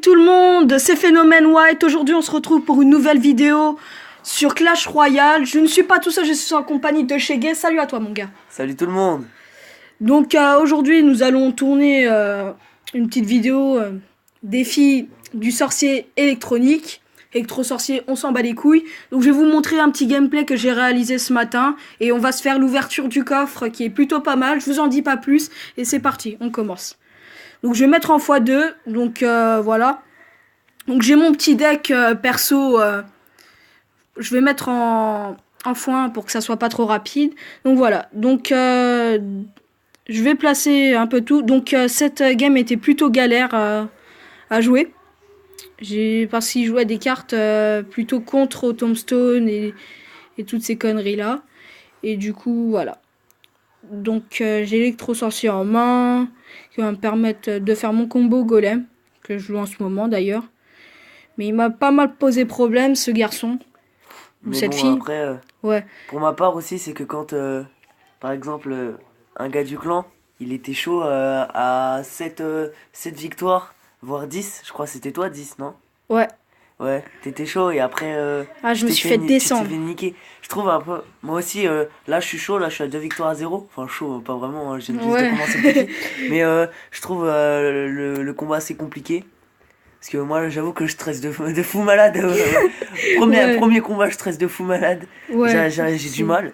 Tout le monde, c'est Phénomène White. Aujourd'hui, on se retrouve pour une nouvelle vidéo sur Clash Royale. Je ne suis pas tout seul, je suis en compagnie de Shege. Salut à toi, mon gars. Salut tout le monde. Donc, aujourd'hui, nous allons tourner une petite vidéo défi du sorcier électronique. Électro-sorcier, on s'en bat les couilles. Donc, je vais vous montrer un petit gameplay que j'ai réalisé ce matin. Et on va se faire l'ouverture du coffre qui est plutôt pas mal. Je vous en dis pas plus. Et c'est parti, on commence. Donc je vais mettre en x2, donc voilà. Donc j'ai mon petit deck perso, je vais mettre en x1 pour que ça soit pas trop rapide. Donc voilà, donc je vais placer un peu tout. Donc cette game était plutôt galère à jouer. Parce qu'il jouait des cartes plutôt contre Tombstone et toutes ces conneries là. Et du coup voilà. Donc j'ai l'électro-sorcier en main, qui va me permettre de faire mon combo golem, que je joue en ce moment d'ailleurs. Mais il m'a pas mal posé problème ce garçon, ou Mais cette bon, fille. après, Ouais, pour ma part aussi, c'est que quand, par exemple, un gars du clan, il était chaud à 7 victoires, voire 10, je crois que c'était toi 10, non? ouais. Ouais, t'étais chaud et après, Ah, je me suis fait tu t'es descendre. fait niquer. Je trouve un peu, moi aussi, là je suis chaud, là je suis à 2 victoires à 0. Enfin chaud, pas vraiment, hein, j'ai juste Ouais. commencé petit. Mais je trouve le combat assez compliqué. Parce que moi j'avoue que je stresse de fou malade. Ouais. Premier combat, je stresse de fou malade. Ouais. J'ai du mal.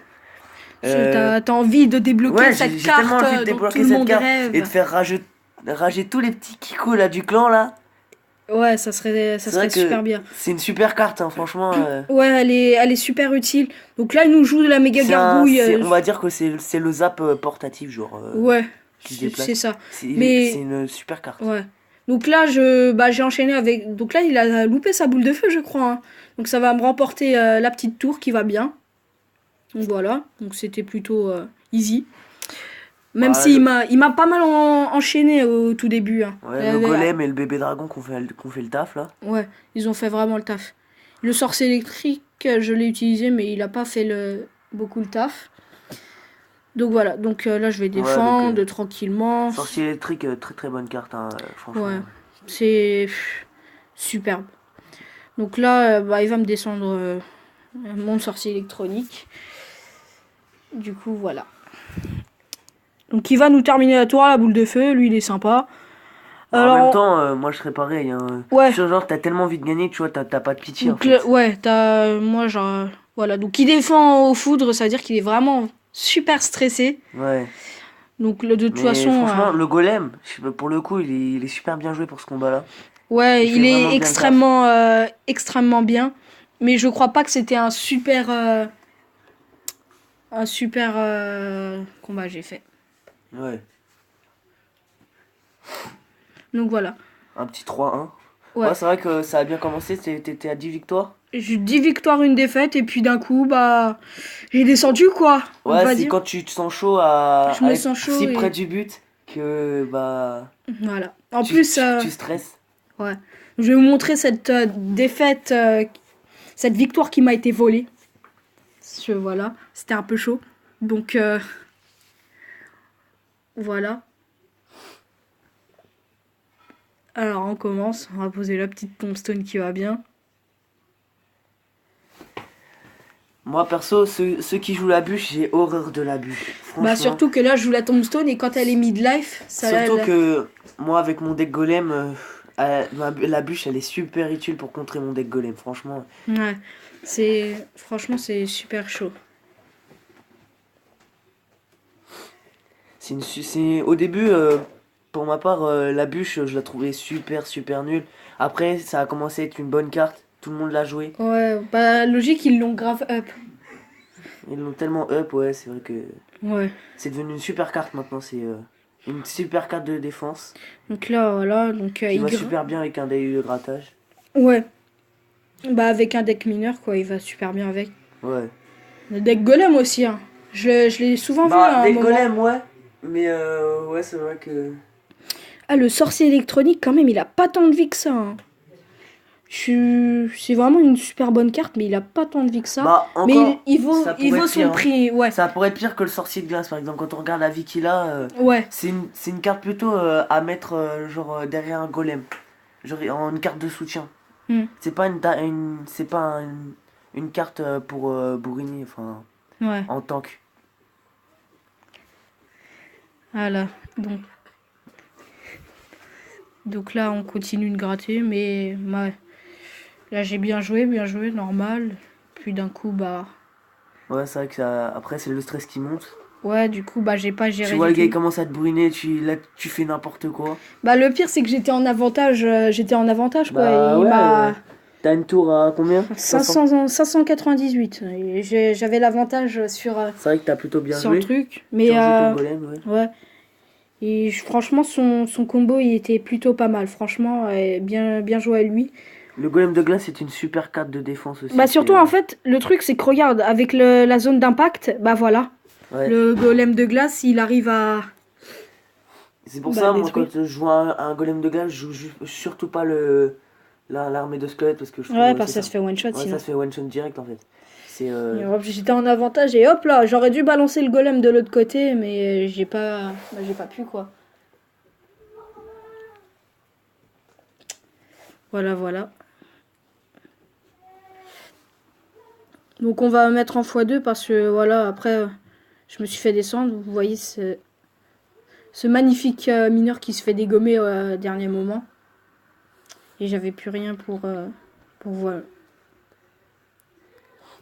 T'as envie de débloquer Ouais, cette j'ai tellement carte envie de dont tout débloquer le cette monde carte et de rêve. faire rager tous les petits kikos là du clan là. Ouais, ça serait C'est vrai super que bien. c'est une super carte, hein, franchement. Ouais, elle est super utile. Donc là, il nous joue de la méga gargouille. On va dire que c'est le zap portatif, genre Ouais, qui se déplace. c'est ça. C'est Mais une super carte. ouais. Donc là, j'ai enchaîné avec. Donc là, il a loupé sa boule de feu, je crois, hein. Donc ça va me remporter la petite tour qui va bien. Donc voilà. Donc c'était plutôt easy. Même Bah, si il m'a pas mal enchaîné au tout début, hein. ouais, le golem et le bébé dragon qu'on fait le taf là. Ouais, ils ont fait vraiment le taf. Le sorcier électrique, je l'ai utilisé, mais il a pas fait beaucoup le taf. Donc voilà. Donc là, je vais Ouais, donc défendre tranquillement. sorcier électrique, très très bonne carte, hein, franchement. Ouais, c'est superbe. Donc là, il va me descendre mon sorcier électronique. Du coup, voilà. Donc il va nous terminer la tour à la boule de feu. Lui, il est sympa. En même temps, moi je serais pareil. Hein. Ouais. Genre, t'as tellement envie de gagner, tu vois, t'as pas de pitié Donc, en fait. ouais, moi, genre. Voilà. Donc il défend au foudre, ça veut dire qu'il est vraiment super stressé. Ouais. Donc de toute Mais façon. franchement, le golem, pour le coup, il est super bien joué pour ce combat là. Ouais, Il fait il vraiment est bien le taf. extrêmement bien. Mais je crois pas que c'était un super. Combat j'ai fait. Ouais. Donc voilà. Un petit 3-1. Ouais. Ouais, c'est vrai que ça a bien commencé, t'étais à 10 victoires. J'ai 10 victoires, une défaite, et puis d'un coup, j'ai descendu quoi. On Ouais, va c'est dire. quand tu te sens chaud à Je me être sens chaud si et près du but que voilà. En plus, tu stresses. ouais. Je vais vous montrer cette défaite, cette victoire qui m'a été volée. Voilà, c'était un peu chaud. Donc voilà. Alors on commence. On va poser la petite tombstone qui va bien. Moi perso, ceux qui jouent la bûche, j'ai horreur de la bûche. Franchement. Surtout que là je joue la tombstone et quand elle est midlife, ça. Surtout que moi avec mon deck golem, la bûche elle est super utile pour contrer mon deck golem, franchement. Ouais, franchement c'est super chaud. Au début, pour ma part, la bûche, je la trouvais super nulle. Après, ça a commencé à être une bonne carte. Tout le monde l'a joué. Ouais, logique, ils l'ont grave up. Ils l'ont tellement up, ouais, c'est vrai que Ouais. c'est devenu une super carte maintenant. C'est une super carte de défense. Donc là, voilà. Donc, Qui va super bien avec un deck de grattage. Ouais. Avec un deck mineur, quoi, il va super bien avec. Ouais. Le deck golem aussi, hein. Je l'ai souvent vu à un Deck moment. golem, ouais. Mais ouais, c'est vrai que. Ah, le sorcier électronique, quand même, il a pas tant de vie que ça, hein. C'est vraiment une super bonne carte, mais il a pas tant de vie que ça. Encore, mais il vaut être son pire, prix, ouais. Ça pourrait être pire que le sorcier de glace, par exemple. Quand on regarde la vie qu'il a, Ouais. c'est une carte plutôt à mettre genre derrière un golem. genre en une carte de soutien. Hmm. C'est pas c'est pas une carte pour bourriner, enfin, Ouais, en tank. voilà. Donc là, on continue de gratter, mais ouais. Là, j'ai bien joué, normal. Puis d'un coup, bah... Ouais, c'est vrai que ça, après, c'est le stress qui monte. Ouais, du coup, bah, j'ai pas Tu géré vois, du le gars, il tout. commence à te bourriner, là, tu fais n'importe quoi. Bah, le pire, c'est que j'étais en avantage, quoi. Et Bah il ouais, m'a... t'as une tour à combien? 500. 598. Et j'avais l'avantage C'est vrai que t'as plutôt bien sur le joué. truc. Tu Mais, as joué ton golem, ouais. ouais. Et franchement, son combo, il était plutôt pas mal. Franchement, bien joué à lui. Le golem de glace est une super carte de défense aussi. Bah surtout en fait, le truc c'est que regarde, avec la zone d'impact, bah voilà, Ouais. le golem de glace, il arrive à... C'est pour Bah, ça, moi, détruire. quand je joue un golem de glace, je joue surtout pas l'armée de squelettes parce que je trouve Ouais, parce que ça se fait one shot ouais, sinon. ça se fait one shot direct en fait. C'est Et hop, j'étais en avantage et hop là, j'aurais dû balancer le golem de l'autre côté, mais j'ai pas pu quoi. Voilà. Donc on va mettre en x2 parce que voilà, après je me suis fait descendre. Vous voyez ce magnifique mineur qui se fait dégommer au dernier moment. Et j'avais plus rien pour voilà.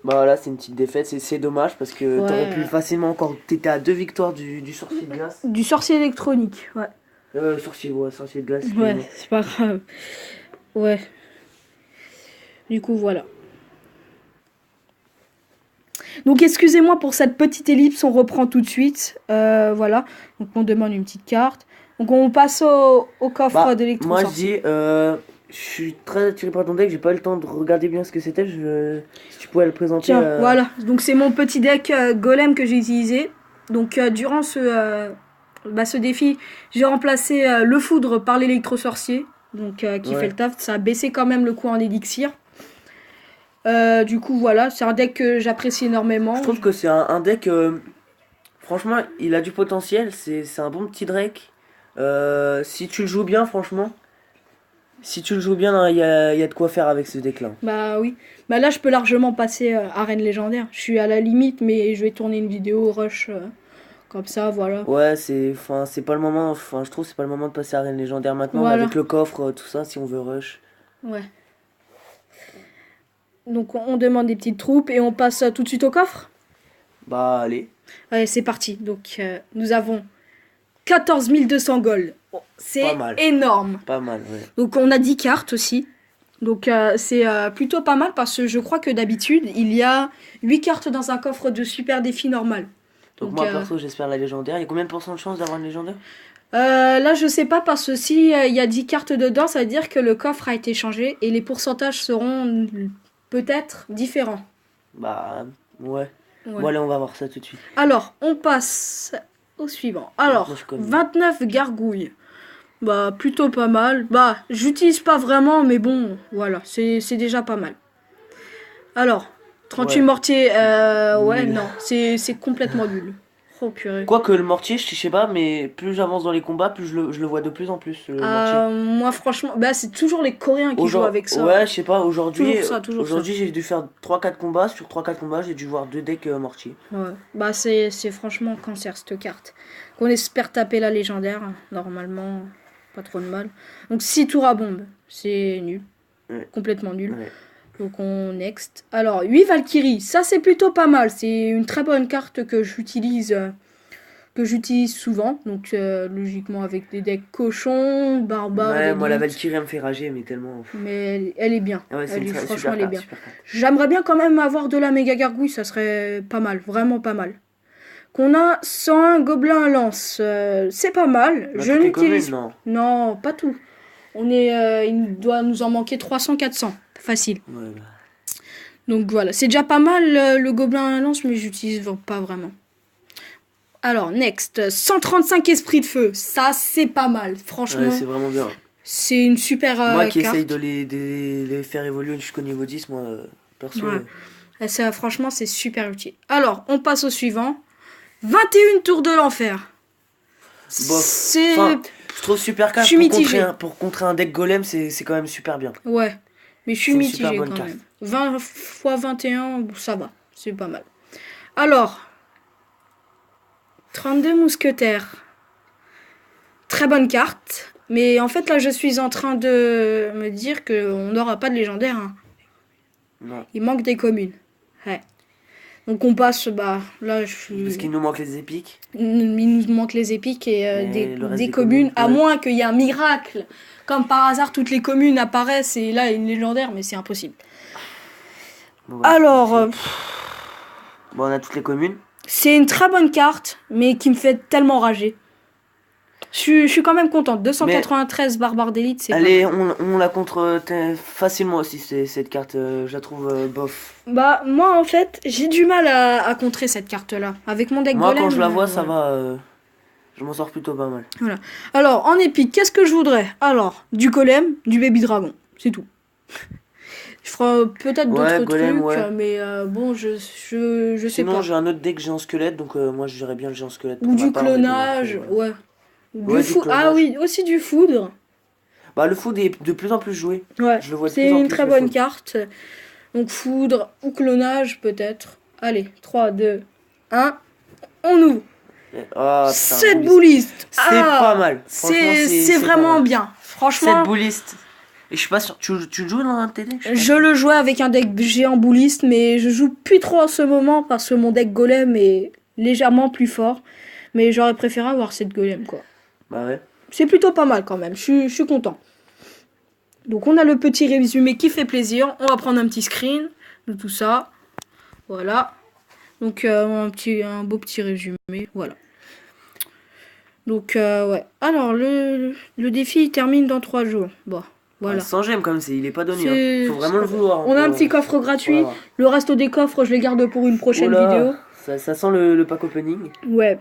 bah voilà, c'est une petite défaite, c'est dommage parce que Ouais, t'aurais pu facilement encore. T'étais à 2 victoires du sorcier de glace. du sorcier électronique, ouais. Sorcier de glace. Ouais, c'est pas grave. Ouais. Du coup, voilà. Donc, excusez-moi pour cette petite ellipse, on reprend tout de suite. Voilà. Donc, on demande une petite carte. Donc, on passe au coffre Bah, d'électro. moi je dis, je suis très attiré par ton deck, j'ai pas eu le temps de regarder bien ce que c'était. Si tu pouvais le présenter. Tiens, voilà. Donc, c'est mon petit deck golem que j'ai utilisé. Donc, durant ce défi, j'ai remplacé le foudre par l'électro-sorcier. Donc, qui Ouais. fait le taf. Ça a baissé quand même le coût en élixir. Du coup, voilà. C'est un deck que j'apprécie énormément. Je trouve que c'est un deck. Franchement, il a du potentiel. C'est un bon petit deck. Si tu le joues bien, franchement. Si tu le joues bien, il y a de quoi faire avec ce deck-là. Bah oui. Bah là, je peux largement passer arène légendaire. Je suis à la limite, mais je vais tourner une vidéo rush comme ça, voilà. Ouais, c'est pas le moment. Enfin, je trouve que c'est pas le moment de passer à Arène Légendaire maintenant. Mais Voilà. avec le coffre, tout ça, si on veut rush. Ouais. Donc on demande des petites troupes et on passe tout de suite au coffre. Bah, allez. Allez, c'est parti. Donc nous avons 14 200 gold. Oh, c'est Pas mal. énorme. Pas mal, ouais. Donc on a 10 cartes aussi. Donc c'est plutôt pas mal parce que je crois que d'habitude, il y a 8 cartes dans un coffre de super défi normal. Donc moi, perso, j'espère la légendaire. Il y a combien de pourcents de chance d'avoir une légendaire? Là, je sais pas parce que si il y a 10 cartes dedans, ça veut dire que le coffre a été changé et les pourcentages seront peut-être différents. Bah, ouais. Ouais. Bon, allez, on va voir ça tout de suite. Alors, on passe au suivant. Alors, 29 comme 29 gargouilles. Bah, plutôt pas mal. Bah, j'utilise pas vraiment, mais bon, voilà, c'est déjà pas mal. Alors, 38 Ouais. mortiers, ouais, Nul. non, c'est complètement nul. Oh purée. Quoique le mortier, je sais pas, mais plus j'avance dans les combats, plus je le vois de plus en plus, le mortier. Moi, franchement, bah, c'est toujours les Coréens qui jouent avec ça. Ouais, je sais pas, aujourd'hui, Toujours ça. j'ai dû faire 3-4 combats. Sur 3-4 combats, j'ai dû voir 2 decks mortiers. Ouais. Bah, c'est franchement cancer cette carte. On espère taper la légendaire, normalement, pas trop de mal. Donc 6 tours à bombe, c'est nul. Ouais. Complètement nul. Ouais. Donc on next. Alors 8 Valkyries, ça c'est plutôt pas mal. C'est une très bonne carte que j'utilise souvent. Donc logiquement avec des decks cochons, barbares. Ouais, moi la élites. Valkyrie elle me fait rager, mais tellement. Mais elle est bien. Ouais, c'est Franchement, super elle est carte, bien. super carte. J'aimerais bien quand même avoir de la méga gargouille, ça serait pas mal, vraiment pas mal. Qu'on a 101 gobelins à lance, c'est pas mal. Bah, Je toutes les n'utilise communes, non. non, pas tout. Il doit nous en manquer 300-400, facile. Ouais, bah. Donc voilà, c'est déjà pas mal le gobelin à lance, mais j'utilise pas vraiment. Alors, next, 135 esprits de feu, ça c'est pas mal, franchement. Ouais, c'est vraiment bien. C'est une super Moi qui carte. essaye de les faire évoluer jusqu'au niveau 10, moi, perso. Ouais. Franchement, c'est super utile. Alors, on passe au suivant. 21 tours de l'enfer. Bof. C'est... Enfin, Je trouve super carte Je suis mitigé. pour contrer un deck golem, c'est quand même super bien. Ouais, mais je suis C'est une mitigé super bonne quand carte. même. 20 x 21, ça va, c'est pas mal. Alors, 32 mousquetaires. Très bonne carte. Mais en fait, là, je suis en train de me dire qu'on n'aura pas de légendaire. Hein. Non. Il manque des communes. Ouais. Donc on passe, bah, là, je suis... Parce qu'il nous manque les épiques. Il nous manque les épiques et Le reste des des communes, à ouais. moins qu'il y ait un miracle. Comme par hasard, toutes les communes apparaissent et là, il y a une légendaire, mais c'est impossible. Bon, bah, Alors, bon, on a toutes les communes. c'est une très bonne carte, mais qui me fait tellement rager. Je suis quand même contente. 293 barbares d'élite, c'est Allez, pas mal. on la contre facilement aussi, cette carte. Je la trouve bof. Bah, moi, en fait, j'ai du mal à contrer cette carte-là. Avec mon deck Moi, golem. quand je la vois, voilà. ça va. Je m'en sors plutôt pas mal. Voilà. Alors, en épique, qu'est-ce que je voudrais? Alors, du golem, du baby dragon. C'est tout. Je ferai peut-être Ouais, d'autres golem, trucs, ouais. mais bon, je sais Sinon, pas. j'ai un autre deck géant squelette, donc moi je dirais bien le géant squelette. Ou pour du ma part, mais bon, clonage, après, voilà. ouais. Ouais, du Ah clonage. oui, aussi du foudre. Bah, le food est de plus en plus joué. Ouais, Je le vois de c'est plus en une plus, très le bonne food. carte. Donc foudre ou clonage peut-être. Allez, 3, 2, 1. On ouvre. Ah, putain, 7 bouliste. boulistes. C'est Ah, pas mal. Franchement, c'est pas vraiment mal. bien. 7 Franchement, boulistes. Et je suis pas sûr. Tu le joues dans un TD? je le jouais avec un deck géant bouliste, mais je joue plus trop en ce moment parce que mon deck golem est légèrement plus fort. Mais j'aurais préféré avoir cette golem, quoi. Bah ouais. C'est plutôt pas mal quand même, je suis content. Donc on a le petit résumé qui fait plaisir. On va prendre un petit screen de tout ça. Voilà. Donc un beau petit résumé. Voilà. Donc ouais. Alors le défi il termine dans 3 jours. Bon, voilà. Ouais, 100 gemmes comme c'est, il est pas donné. C'est- Hein. Faut vraiment le vouloir. Hein, On a un pour- petit coffre gratuit. Voilà. Le reste des coffres, je les garde pour une prochaine Oh là, vidéo. ça sent le pack opening. Ouais,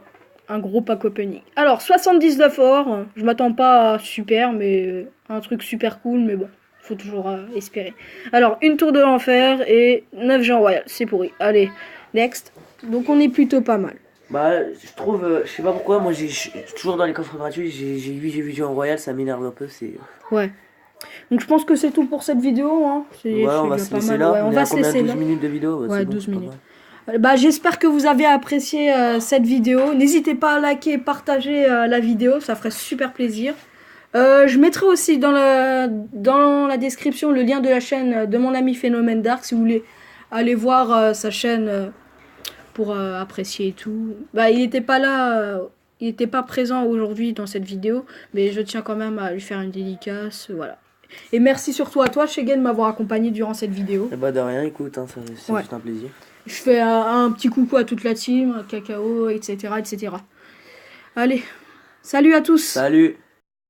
un gros pack opening. Alors, 79 or, je m'attends pas à super, mais un truc super cool, mais bon, faut toujours espérer. Alors, une tour de l'enfer et 9 gens royal, c'est pourri. Allez, next. Donc, on est plutôt pas mal. Bah, je trouve, je sais pas pourquoi, moi j'ai toujours dans les coffres gratuits, j'ai vu en royal, ça m'énerve un peu. C'est. Ouais. Donc, je pense que c'est tout pour cette vidéo. Hein. Ouais, on va déjà se pas laisser mal. là. Ouais, on est va à se combien, laisser 12 là. minutes de vidéo. Ouais, c'est bon, 12 c'est pas minutes. mal. Bah, j'espère que vous avez apprécié cette vidéo. N'hésitez pas à liker et partager la vidéo, ça ferait super plaisir. Je mettrai aussi dans la description le lien de la chaîne de mon ami Phénomène Dark si vous voulez aller voir sa chaîne pour apprécier et tout. Bah, il n'était pas là, il n'était pas présent aujourd'hui dans cette vidéo, mais je tiens quand même à lui faire une dédicace, voilà. Et merci surtout à toi, Shegen, de m'avoir accompagné durant cette vidéo. Eh bah, de rien, écoute, hein, c'est Ouais. juste un plaisir. Je fais un petit coucou à toute la team, Cacao, etc., etc. Allez, salut à tous! Salut!